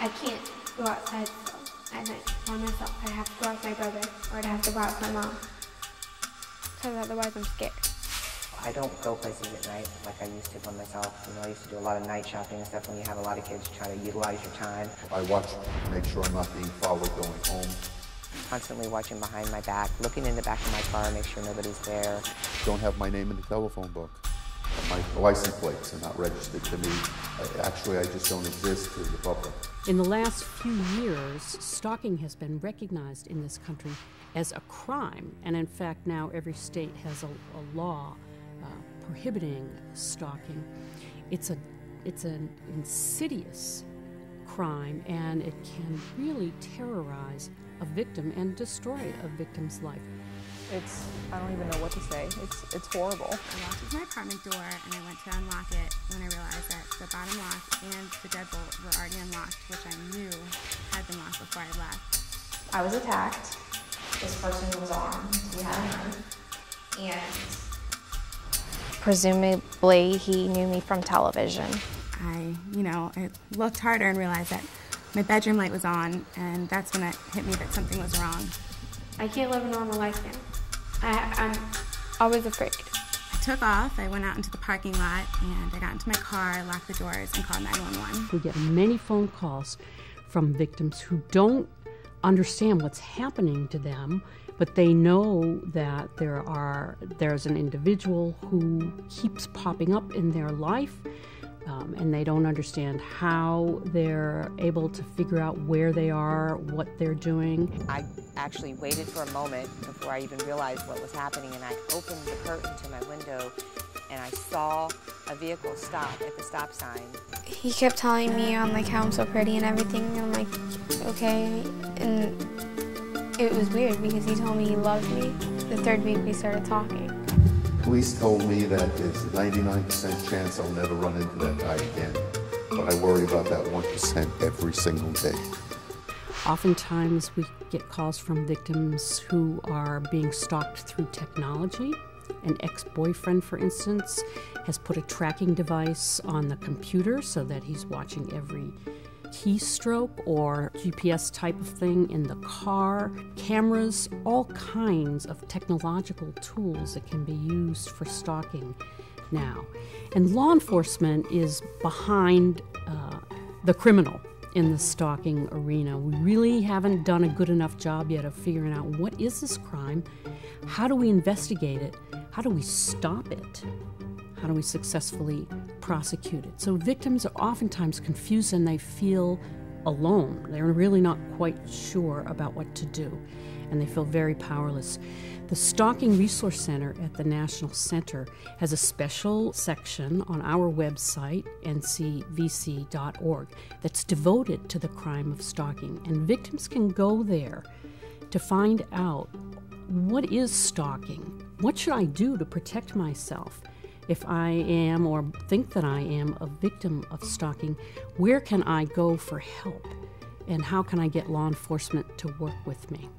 I can't go outside at night by myself. I have to go out with my brother, or I'd have to go out with my mom, because otherwise I'm scared. I don't go places at night like I used to by myself. You know, I used to do a lot of night shopping and stuff when you have a lot of kids, try to utilize your time. I watch to make sure I'm not being followed going home. Constantly watching behind my back, looking in the back of my car, make sure nobody's there. Don't have my name in the telephone book. My license plates are not registered to me. Actually, I just don't exist to the public. In the last few years, stalking has been recognized in this country as a crime, and in fact now every state has a law prohibiting stalking. It's an insidious crime, and it can really terrorize a victim and destroy a victim's life. I don't even know what to say. It's horrible. I walked to my apartment door and I went to unlock it when I realized that the bottom lock and the deadbolt were already unlocked, which I knew had been locked before I left. I was attacked. This person was armed. He had a knife. And presumably he knew me from television. I looked harder and realized that my bedroom light was on, and that's when it hit me that something was wrong. I can't live a normal life now. I'm always afraid. I took off, I went out into the parking lot, and I got into my car, locked the doors, and called 911. We get many phone calls from victims who don't understand what's happening to them, but they know that there's an individual who keeps popping up in their life, and they don't understand how they're able to figure out where they are, what they're doing. I actually waited for a moment before I even realized what was happening, and I opened the curtain to my window and I saw a vehicle stop at the stop sign. He kept telling me how I'm so pretty and everything, and I'm like, okay. And it was weird because he told me he loved me. The third week we started talking. Police told me that there's a 99% chance I'll never run into that guy again. But I worry about that 1% every single day. Oftentimes we get calls from victims who are being stalked through technology. An ex-boyfriend, for instance, has put a tracking device on the computer so that he's watching every keystroke or GPS type of thing in the car. Cameras, all kinds of technological tools that can be used for stalking now. And law enforcement is behind the criminal in the stalking arena. We really haven't done a good enough job yet of figuring out what is this crime, how do we investigate it, how do we stop it, how do we successfully prosecute it. So victims are oftentimes confused and they feel alone. They're really not quite sure about what to do, and they feel very powerless. The Stalking Resource Center at the National Center has a special section on our website, ncvc.org, that's devoted to the crime of stalking, and victims can go there to find out, what is stalking? What should I do to protect myself? If I am or think that I am a victim of stalking, where can I go for help? And how can I get law enforcement to work with me?